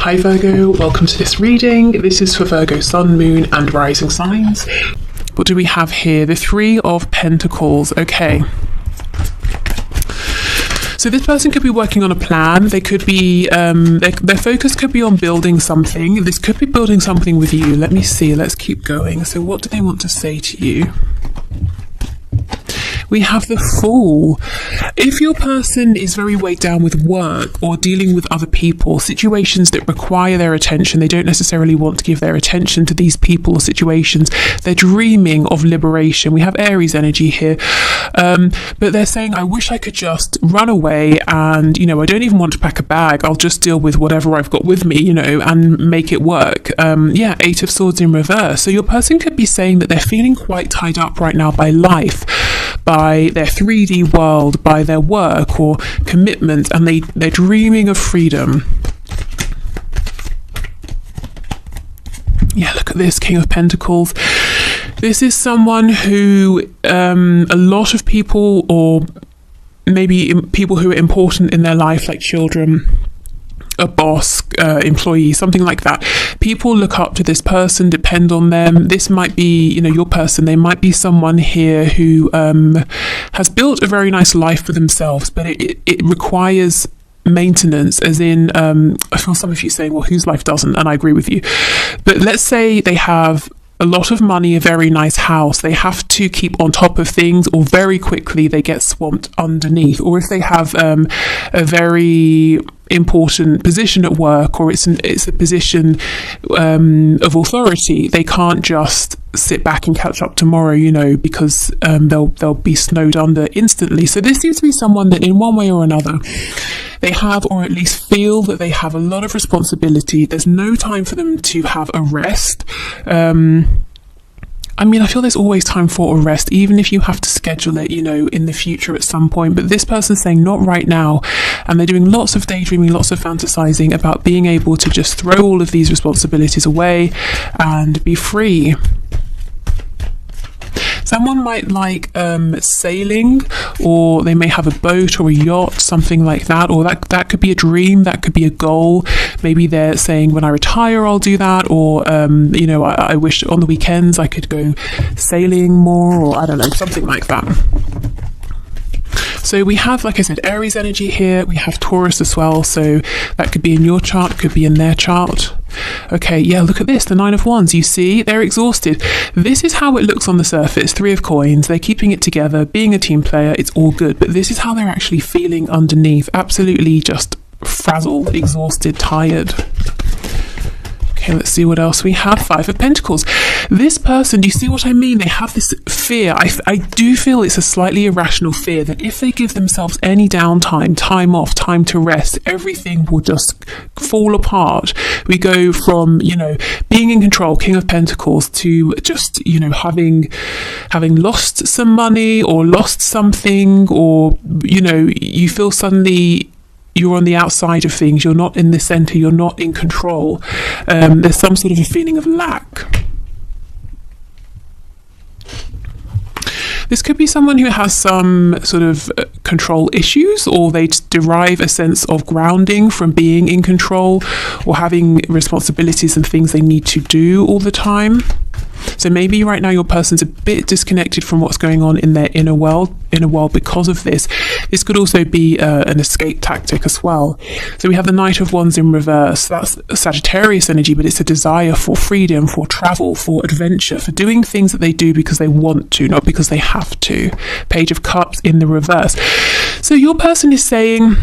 Hi Virgo, welcome to this reading. This is for Virgo Sun, Moon and Rising signs. What do we have here? The Three of Pentacles. Okay. So this person could be working on a plan. They could be, their focus could be on building something. This could be building something with you. Let me see, let's keep going. So what do they want to say to you? We have the Fool. If your person is very weighed down with work or dealing with other people, situations that require their attention, they don't necessarily want to give their attention to these people or situations. They're dreaming of liberation. We have Aries energy here. But they're saying, I wish I could just run away and, I don't even want to pack a bag. I'll just deal with whatever I've got with me, and make it work. Eight of Swords in reverse. So your person could be saying that they're feeling quite tied up right now by life, by their 3D world, by their work or commitment, and they're dreaming of freedom. Yeah, look at this, King of Pentacles. This is someone who a lot of people, or maybe people who are important in their life, like children, a boss, employee, something like that. People look up to this person, depend on them. This might be, your person. They might be someone here who has built a very nice life for themselves, but it requires maintenance, as in, I feel some of you saying, well, whose life doesn't? And I agree with you. But let's say they have a lot of money, a very nice house. They have to keep on top of things, or very quickly they get swamped underneath. Or if they have a very important position at work, or it's a position of authority, they can't just sit back and catch up tomorrow, because they'll be snowed under instantly. So this seems to be someone that in one way or another they have, or at least feel that they have a lot of responsibility. There's no time for them to have a rest. I feel there's always time for a rest, even if you have to schedule it, in the future at some point. But this person's saying not right now. And they're doing lots of daydreaming, lots of fantasizing about being able to just throw all of these responsibilities away and be free. Someone might like sailing, or they may have a boat or a yacht, something like that, or that could be a dream, that could be a goal. Maybe they're saying, when I retire I'll do that, or I wish on the weekends I could go sailing more, or I don't know, something like that. So we have, like I said, Aries energy here. We have Taurus as well. So that could be in your chart, could be in their chart. Okay, yeah, look at this, the Nine of Wands. You see, they're exhausted. This is how it looks on the surface. Three of Coins. They're keeping it together, being a team player. It's all good. But this is how they're actually feeling underneath. Absolutely just frazzled, exhausted, tired. Okay, let's see what else we have. Five of Pentacles. This person, do you see what I mean? They have this fear. I do feel it's a slightly irrational fear that if they give themselves any downtime, time off, time to rest, everything will just fall apart. We go from, being in control, King of Pentacles, to just, having lost some money or lost something, or, you feel suddenly you're on the outside of things, you're not in the center, you're not in control. There's some sort of a feeling of lack. This could be someone who has some sort of control issues, or they derive a sense of grounding from being in control or having responsibilities and things they need to do all the time. So maybe right now your person's a bit disconnected from what's going on in their inner world because of this. This could also be an escape tactic as well. So we have the Knight of Wands in reverse. That's Sagittarius energy, but it's a desire for freedom, for travel, for adventure, for doing things that they do because they want to, not because they have to. Page of Cups in the reverse. So your person is saying,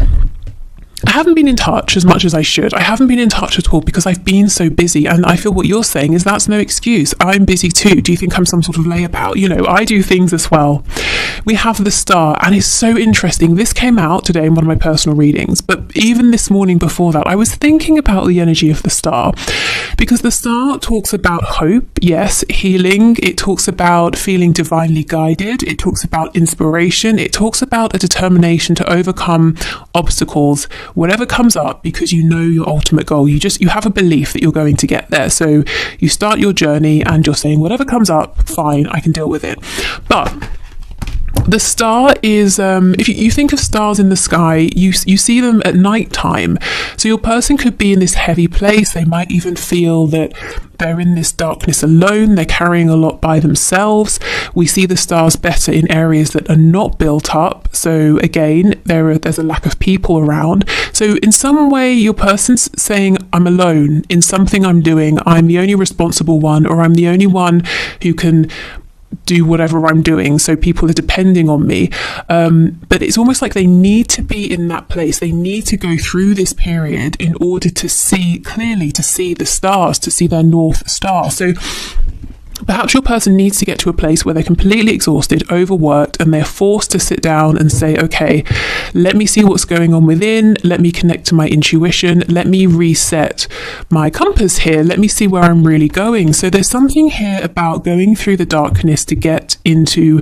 I haven't been in touch as much as I should. I haven't been in touch at all because I've been so busy. And I feel what you're saying is that's no excuse. I'm busy too. Do you think I'm some sort of layabout? I do things as well. We have the Star, and it's so interesting. This came out today in one of my personal readings, but even this morning before that, I was thinking about the energy of the Star, because the Star talks about hope, yes, healing. It talks about feeling divinely guided. It talks about inspiration. It talks about a determination to overcome obstacles, whatever comes up, because you know your ultimate goal. You have a belief that you're going to get there. So you start your journey and you're saying, whatever comes up, fine, I can deal with it. But The star is, if you think of stars in the sky, you see them at night time. So your person could be in this heavy place. They might even feel that they're in this darkness alone. They're carrying a lot by themselves. We see the stars better in areas that are not built up. So again, there's a lack of people around. So in some way, your person's saying, I'm alone in something I'm doing. I'm the only responsible one, or I'm the only one who can do whatever I'm doing, so people are depending on me, but it's almost like they need to be in that place. They need to go through this period in order to see clearly, to see the stars, to see their North Star. So perhaps your person needs to get to a place where they're completely exhausted, overworked, and they're forced to sit down and say, okay, let me see what's going on within. Let me connect to my intuition. Let me reset my compass here. Let me see where I'm really going. So there's something here about going through the darkness to get into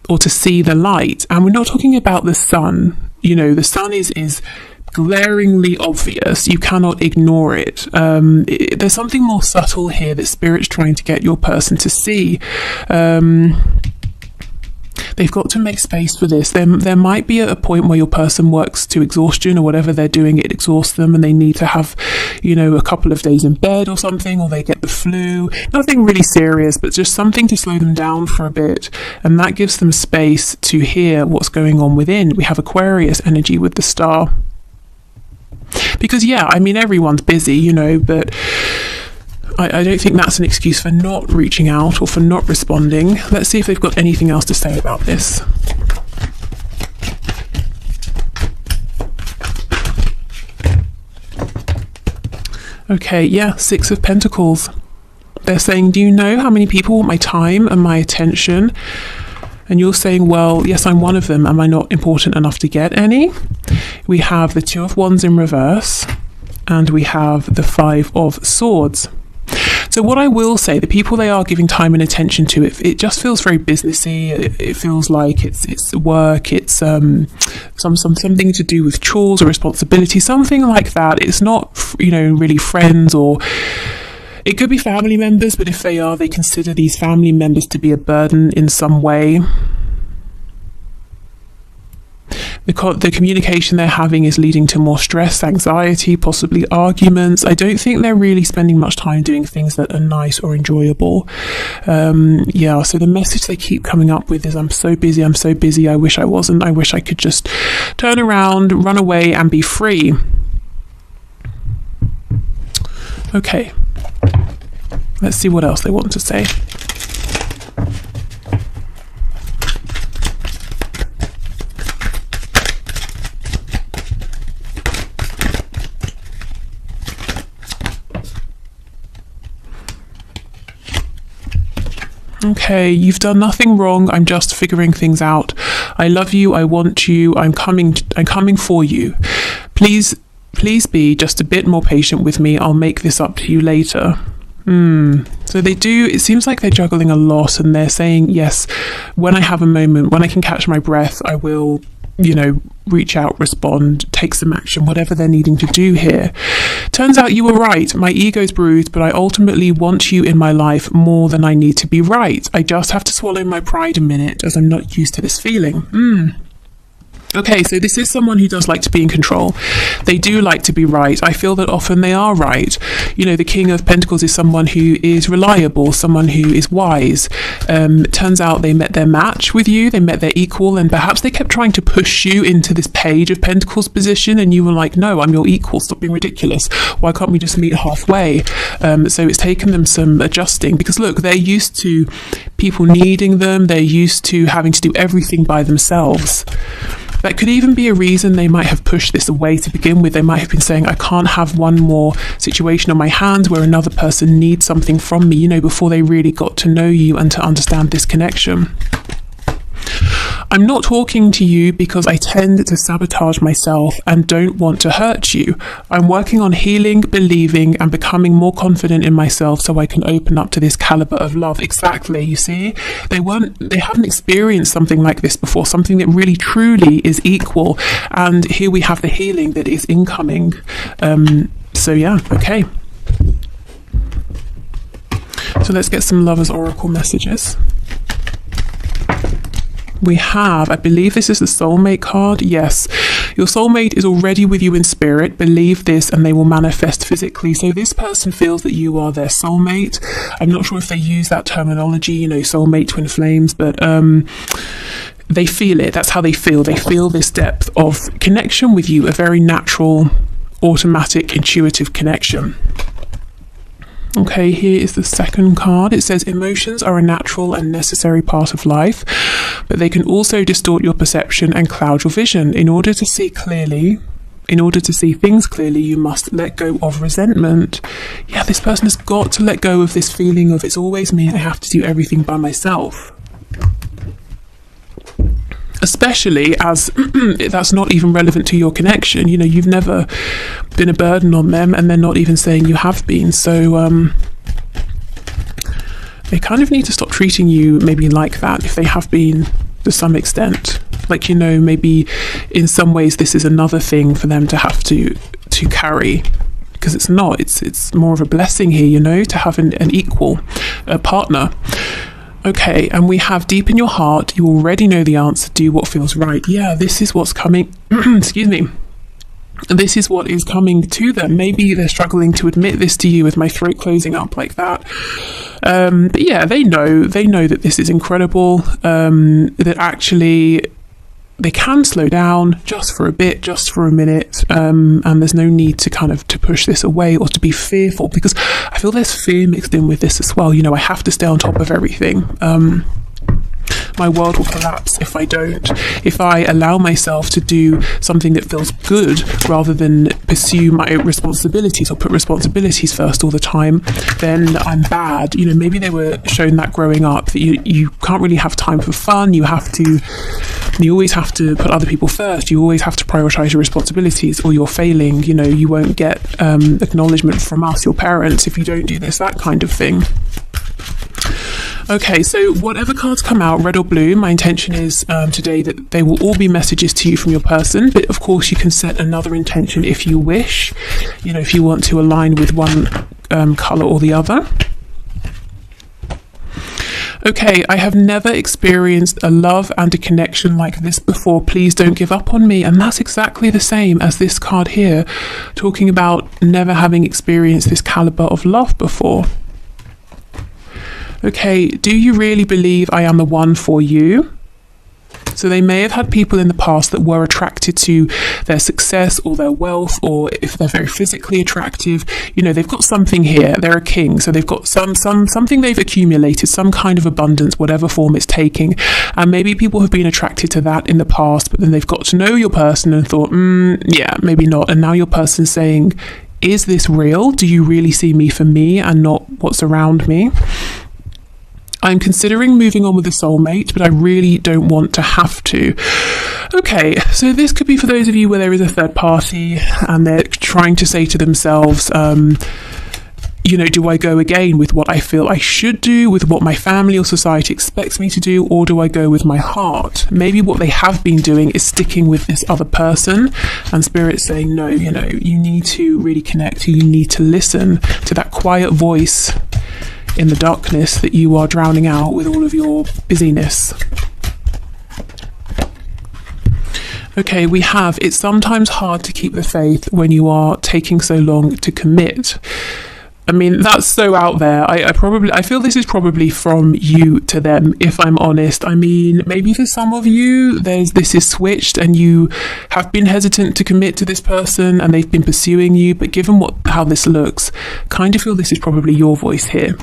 or to see the light. And we're not talking about the sun. You know, the sun is glaringly obvious. You cannot ignore it. There's something more subtle here that Spirit's trying to get your person to see. They've got to make space for this. There might be a point where your person works to exhaustion, or whatever they're doing, it exhausts them, and they need to have, you know, a couple of days in bed or something, or they get the flu. Nothing really serious, but just something to slow them down for a bit. And that gives them space to hear what's going on within. We have Aquarius energy with the star. Because, yeah, I mean, everyone's busy, you know, but I don't think that's an excuse for not reaching out or for not responding. Let's see if they've got anything else to say about this. Okay, yeah, Six of Pentacles. They're saying, do you know how many people want my time and my attention? And you're saying, well, yes, I'm one of them. Am I not important enough to get any? We have the Two of Wands in reverse, and we have the Five of Swords. So what I will say, the people they are giving time and attention to, it just feels very businessy. It feels like it's work. It's something to do with chores or responsibility, something like that. It's not, you know, really friends, or it could be family members, but if they are, they consider these family members to be a burden in some way. The communication they're having is leading to more stress, anxiety, possibly arguments. I don't think they're really spending much time doing things that are nice or enjoyable. Yeah, so the message they keep coming up with is, I'm so busy, I wish I wasn't, I wish I could just turn around, run away and be free. Okay, let's see what else they want to say. Okay, you've done nothing wrong. I'm just figuring things out. I love you. I want you. I'm coming for you. Please be just a bit more patient with me. I'll make this up to you later. So they do, it seems like they're juggling a lot, and they're saying, yes, when I have a moment, when I can catch my breath, I will, you know, reach out, respond, take some action, whatever they're needing to do here. Turns out you were right. My ego's bruised, but I ultimately want you in my life more than I need to be right. I just have to swallow my pride a minute, as I'm not used to this feeling. Okay, so this is someone who does like to be in control. They do like to be right. I feel that often they are right. You know, the King of Pentacles is someone who is reliable, someone who is wise. Turns out they met their match with you, they met their equal, and perhaps they kept trying to push you into this Page of Pentacles position, and you were like, no, I'm your equal, stop being ridiculous. Why can't we just meet halfway? So it's taken them some adjusting, because look, they're used to people needing them, they're used to having to do everything by themselves. That could even be a reason they might have pushed this away to begin with. They might have been saying, I can't have one more situation on my hands where another person needs something from me, you know, before they really got to know you and to understand this connection. I'm not talking to you because I tend to sabotage myself and don't want to hurt you. I'm working on healing, believing, and becoming more confident in myself so I can open up to this caliber of love. Exactly, you see? They haven't experienced something like this before, something that really truly is equal. And here we have the healing that is incoming. So yeah, okay. So let's get some Lovers Oracle messages. We have, I believe this is the soulmate card. Yes, your soulmate is already with you in spirit. Believe this and they will manifest physically. So this person feels that you are their soulmate. I'm not sure if they use that terminology, you know, soulmate, twin flames, but they feel it. That's how they feel. They feel this depth of connection with you, a very natural, automatic, intuitive connection. Okay, here is the second card. It says emotions are a natural and necessary part of life, but they can also distort your perception and cloud your vision. In order to see things clearly, you must let go of resentment. Yeah, this person has got to let go of this feeling of it's always me, I have to do everything by myself. Especially as that's not even relevant to your connection. You know, you've never been a burden on them and they're not even saying you have been. So they kind of need to stop treating you maybe like that if they have been to some extent. Like, you know, maybe in some ways this is another thing for them to have to carry, because it's not. It's more of a blessing here, you know, to have an equal partner. Okay, and we have deep in your heart, you already know the answer, do what feels right. Yeah, this is what's coming, excuse me. This is what is coming to them. Maybe they're struggling to admit this to you with my throat closing up like that. But yeah, they know that this is incredible, that actually they can slow down just for a bit, just for a minute, and there's no need to kind of to push this away or to be fearful, because I feel there's fear mixed in with this as well. You know, I have to stay on top of everything. My world will collapse if I don't. If I allow myself to do something that feels good rather than pursue my responsibilities or put responsibilities first all the time, then I'm bad. You know, maybe they were shown that growing up, that you can't really have time for fun. You always have to put other people first. You always have to prioritize your responsibilities, or you're failing. You know, you won't get acknowledgement from us, your parents, if you don't do this, that kind of thing. Okay, so whatever cards come out, red or blue, my intention is today that they will all be messages to you from your person. But of course, you can set another intention if you wish, you know, if you want to align with one colour or the other. Okay, I have never experienced a love and a connection like this before. Please don't give up on me. And that's exactly the same as this card here, talking about never having experienced this caliber of love before. Okay, do you really believe I am the one for you? So they may have had people in the past that were attracted to their success or their wealth, or if they're very physically attractive, you know, they've got something here. They're a king, so they've got something they've accumulated, some kind of abundance, whatever form it's taking. And maybe people have been attracted to that in the past, but then they've got to know your person and thought, yeah, maybe not. And now your person's saying, is this real? Do you really see me for me and not what's around me? I'm considering moving on with a soulmate, but I really don't want to have to. Okay, so this could be for those of you where there is a third party and they're trying to say to themselves, you know, do I go again with what I feel I should do, with what my family or society expects me to do, or do I go with my heart? Maybe what they have been doing is sticking with this other person, and Spirit's saying, no, you know, you need to really connect, you need to listen to that quiet voice in the darkness that you are drowning out with all of your busyness. Okay, we have, it's sometimes hard to keep the faith when you are taking so long to commit. I mean, that's so out there. I feel this is probably from you to them, if I'm honest. I mean, maybe for some of you, this is switched and you have been hesitant to commit to this person and they've been pursuing you. But given how this looks, kind of feel this is probably your voice here.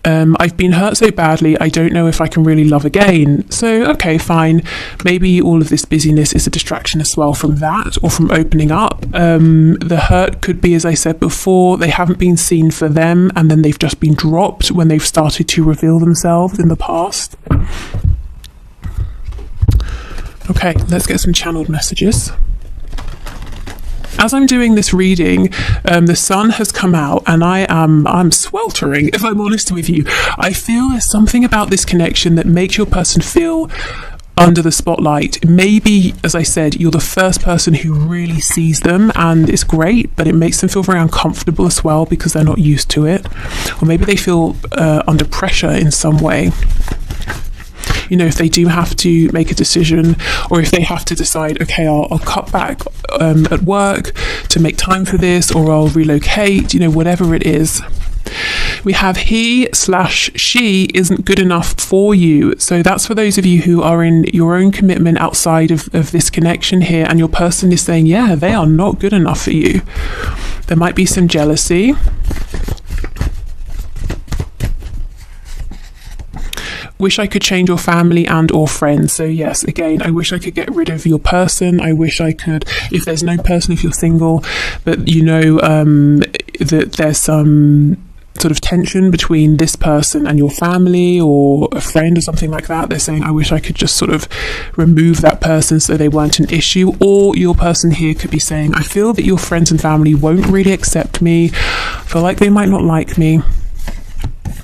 I've been hurt so badly, I don't know if I can really love again. So, okay, fine. Maybe all of this busyness is a distraction as well from that, or from opening up. The hurt could be, as I said before, they haven't been seen for them, and then they've just been dropped when they've started to reveal themselves in the past. Okay, let's get some channeled messages. As I'm doing this reading, the sun has come out and I'm sweltering, if I'm honest with you. I feel there's something about this connection that makes your person feel under the spotlight. Maybe, as I said, you're the first person who really sees them and it's great, but it makes them feel very uncomfortable as well because they're not used to it. Or maybe they feel under pressure in some way. You know, if they do have to make a decision, or if they have to decide, okay, I'll cut back at work to make time for this, or I'll relocate, you know, whatever it is. We have he/she isn't good enough for you. So that's for those of you who are in your own commitment outside of this connection here, and your person is saying, yeah, they are not good enough for you. There might be some jealousy. Wish I could change your family and or friends. So yes, again, I wish I could get rid of your person. I wish I could, if there's no person, if you're single, but you know that there's some sort of tension between this person and your family or a friend or something like that. They're saying, I wish I could just sort of remove that person so they weren't an issue. Or your person here could be saying, I feel that your friends and family won't really accept me. I feel like they might not like me.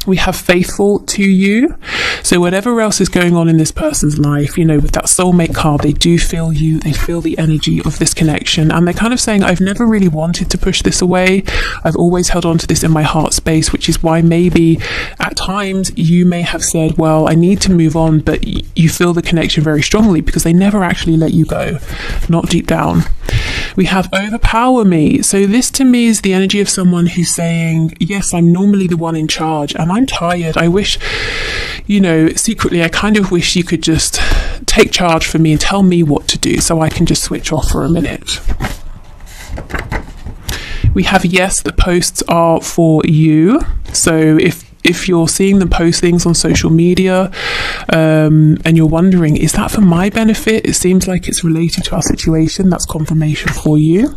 We have faithful to you. So whatever else is going on in this person's life, you know, with that soulmate card, they do feel you, they feel the energy of this connection. And they're kind of saying, I've never really wanted to push this away. I've always held on to this in my heart space, which is why maybe at times you may have said, well, I need to move on, but you feel the connection very strongly because they never actually let you go, not deep down. We have overpower me. So this to me is the energy of someone who's saying, yes, I'm normally the one in charge and I'm tired. I wish, you know, secretly, I kind of wish you could just take charge for me and tell me what to do so I can just switch off for a minute. We have yes, the posts are for you. So if you're seeing them post things on social media and you're wondering, is that for my benefit? It seems like it's related to our situation. That's confirmation for you.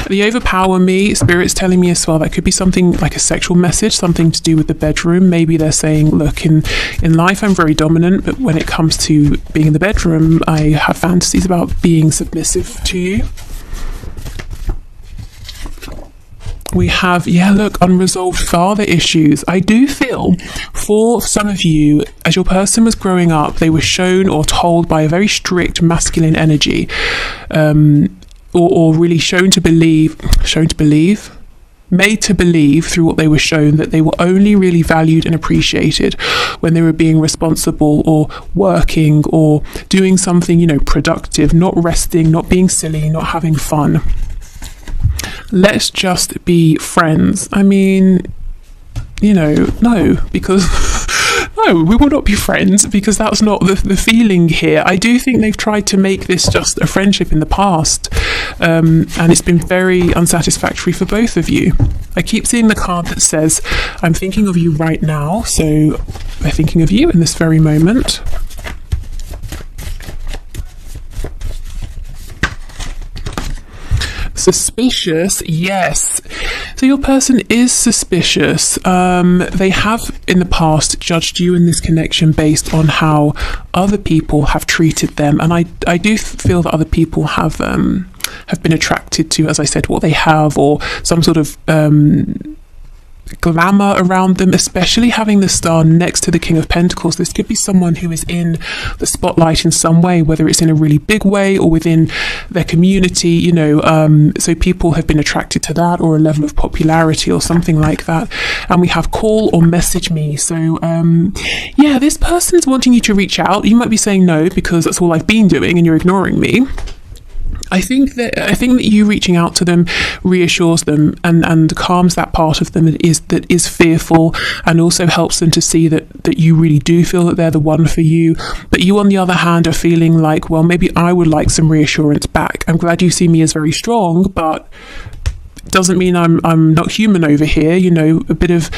The overpower me, Spirit's telling me as well, that could be something like a sexual message, something to do with the bedroom. Maybe they're saying, look, in life I'm very dominant, but when it comes to being in the bedroom, I have fantasies about being submissive to you. We have, yeah, look, unresolved father issues. I do feel for some of you, as your person was growing up, they were shown or told by a very strict masculine energy, or really made to believe through what they were shown that they were only really valued and appreciated when they were being responsible or working or doing something, you know, productive, not resting, not being silly, not having fun. Let's just be friends. I mean, you know, no, because no, we will not be friends because that's not the feeling here. I do think they've tried to make this just a friendship in the past, and it's been very unsatisfactory for both of you. I keep seeing the card that says, I'm thinking of you right now. So they're thinking of you in this very moment. Suspicious, yes. So your person is suspicious. They have in the past judged you in this connection based on how other people have treated them, and I do feel that other people have been attracted to, as I said, what they have, or some sort of glamour around them, especially having the star next to the King of Pentacles. This could be someone who is in the spotlight in some way, whether it's in a really big way or within their community, you know, so people have been attracted to that, or a level of popularity or something like that. And we have call or message me. So yeah, this person's wanting you to reach out. You might be saying no because that's all I've been doing and you're ignoring me. I think that you reaching out to them reassures them and calms that part of them that is fearful, and also helps them to see that you really do feel that they're the one for you. But you, on the other hand, are feeling like, well, maybe I would like some reassurance back. I'm glad you see me as very strong, but doesn't mean I'm not human over here. You know, a bit of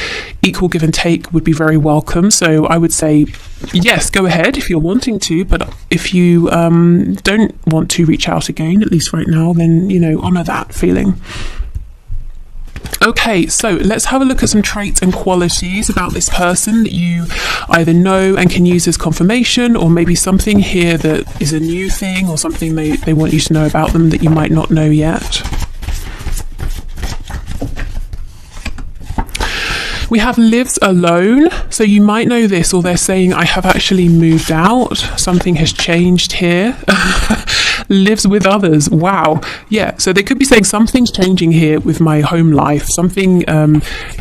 equal give and take would be very welcome. So I would say, yes, go ahead if you're wanting to, but if you don't want to reach out again, at least right now, then, you know, honor that feeling. Okay, so let's have a look at some traits and qualities about this person that you either know and can use as confirmation, or maybe something here that is a new thing or something they want you to know about them that you might not know yet. We have lives alone. So you might know this, or they're saying, I have actually moved out. Something has changed here. Lives with others. Wow. Yeah. So they could be saying something's changing here with my home life, something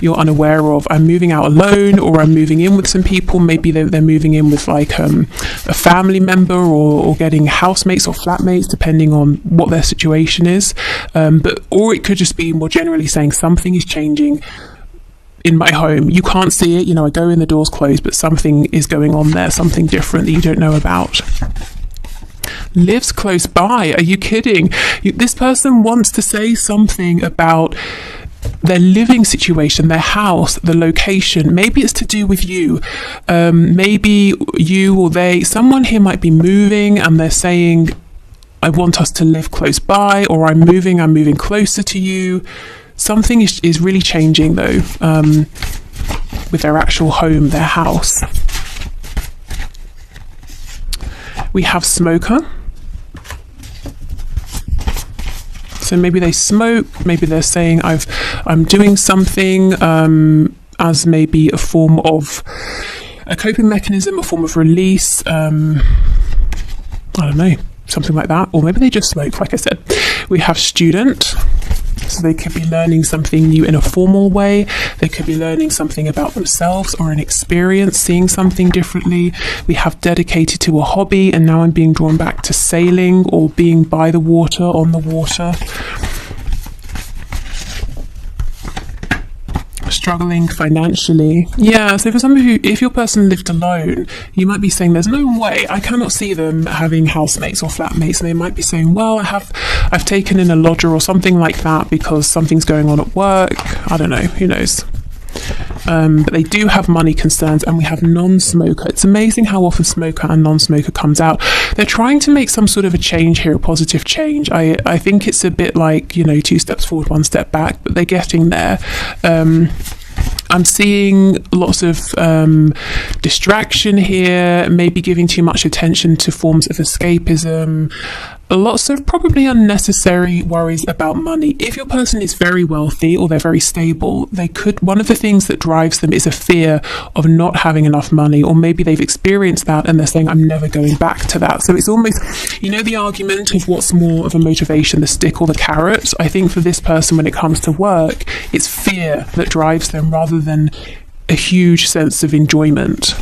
you're unaware of. I'm moving out alone, or I'm moving in with some people. Maybe they're moving in with like a family member, or getting housemates or flatmates, depending on what their situation is. Or it could just be more generally saying something is changing in my home. You can't see it, I go in, the door's closed, but something is going on there, something different that you don't know about. Lives close by. Are you kidding? This person wants to say something about their living situation, their house, the location. Maybe it's to do with you. Maybe you or they, someone here might be moving and they're saying, I want us to live close by, or I'm moving closer to you. Something is really changing though, with their actual home, their house. We have smoker. So maybe they smoke, maybe they're saying I'm doing something as maybe a form of a coping mechanism, a form of release. I don't know, something like that. Or maybe they just smoke, like I said. We have student. So they could be learning something new in a formal way. They could be learning something about themselves or an experience, seeing something differently. We have dedicated to a hobby, and now I'm being drawn back to sailing or being by the water, on the water. Struggling financially. Yeah, so for somebody who, if your person lived alone, you might be saying there's no way, I cannot see them having housemates or flatmates, and they might be saying, well, I've taken in a lodger or something like that because something's going on at work. I don't know, who knows. But they do have money concerns, and we have non-smoker. It's amazing how often smoker and non-smoker comes out. They're trying to make some sort of a change here, a positive change. I think it's a bit like, 2 steps forward, 1 step back, but they're getting there. I'm seeing lots of distraction here, maybe giving too much attention to forms of escapism, lots of probably unnecessary worries about money. If your person is very wealthy or they're very stable, one of the things that drives them is a fear of not having enough money, or maybe they've experienced that and they're saying, I'm never going back to that. So it's almost, the argument of what's more of a motivation, the stick or the carrot. I think for this person, when it comes to work, it's fear that drives them rather than a huge sense of enjoyment.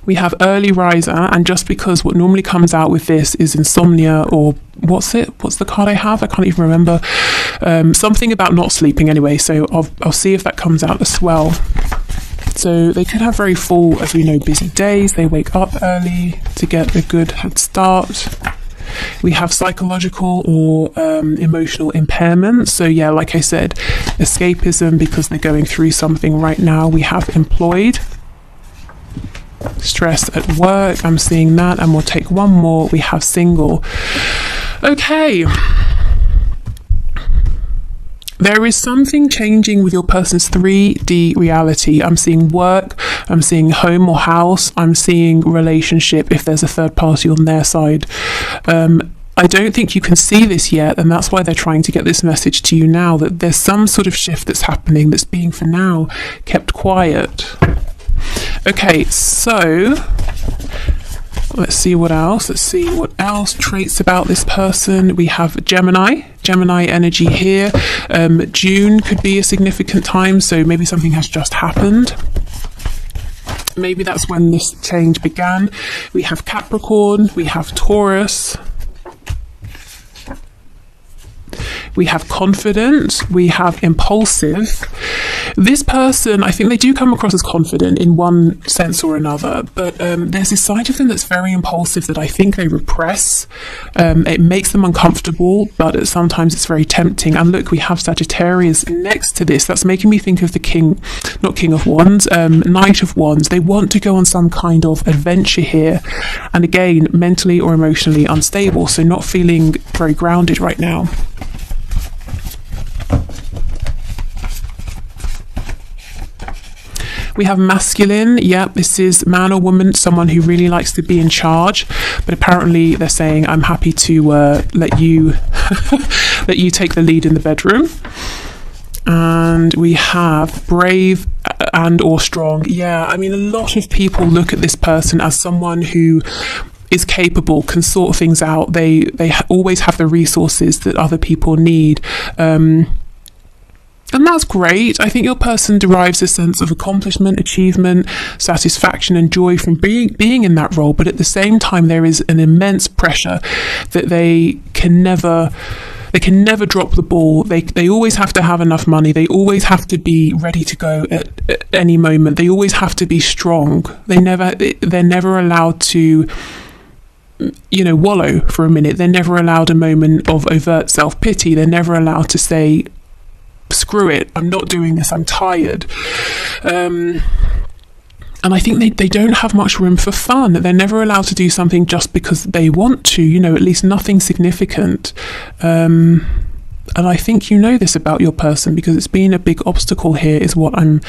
We have early riser, and just because what normally comes out with this is insomnia, or what's the card I have? I can't even remember. Something about not sleeping anyway, so I'll see if that comes out as well. So they could have very full, as we know, busy days. They wake up early to get a good head start. We have psychological or emotional impairment. So yeah, like I said, escapism because they're going through something right now. We have employed. Stress at work, I'm seeing that, and we'll take one more. We have single. Okay. There is something changing with your person's 3D reality. I'm seeing work, I'm seeing home or house, I'm seeing relationship if there's a third party on their side. I don't think you can see this yet, and that's why they're trying to get this message to you now, that there's some sort of shift that's happening that's being, for now, kept quiet. Okay, so let's see what else. Traits about this person. We have Gemini energy here. June could be a significant time, so maybe something has just happened. Maybe that's when this change began. We have Capricorn, we have Taurus. We have confident, we have impulsive. This person, I think they do come across as confident in one sense or another, but there's this side of them that's very impulsive that I think they repress. It makes them uncomfortable, but sometimes it's very tempting. And look, we have Sagittarius next to this. That's making me think of the King of Wands, Knight of Wands. They want to go on some kind of adventure here. And again, mentally or emotionally unstable, so not feeling very grounded right now. We have masculine. Yeah, this is man or woman, someone who really likes to be in charge, but apparently they're saying, I'm happy to let you let you take the lead in the bedroom. And we have brave and or strong. Yeah, I mean, a lot of people look at this person as someone who is capable, can sort things out. They always have the resources that other people need. And that's great. I think your person derives a sense of accomplishment, achievement, satisfaction, and joy from being in that role. But at the same time, there is an immense pressure that they can never drop the ball. They always have to have enough money. They always have to be ready to go at any moment. They always have to be strong. They're never allowed to, wallow for a minute. They're never allowed a moment of overt self-pity. They're never allowed to say, screw it, I'm not doing this, I'm tired. And I think they don't have much room for fun. They're never allowed to do something just because they want to, at least nothing significant. And I think this about your person, because it's been a big obstacle here, is what I'm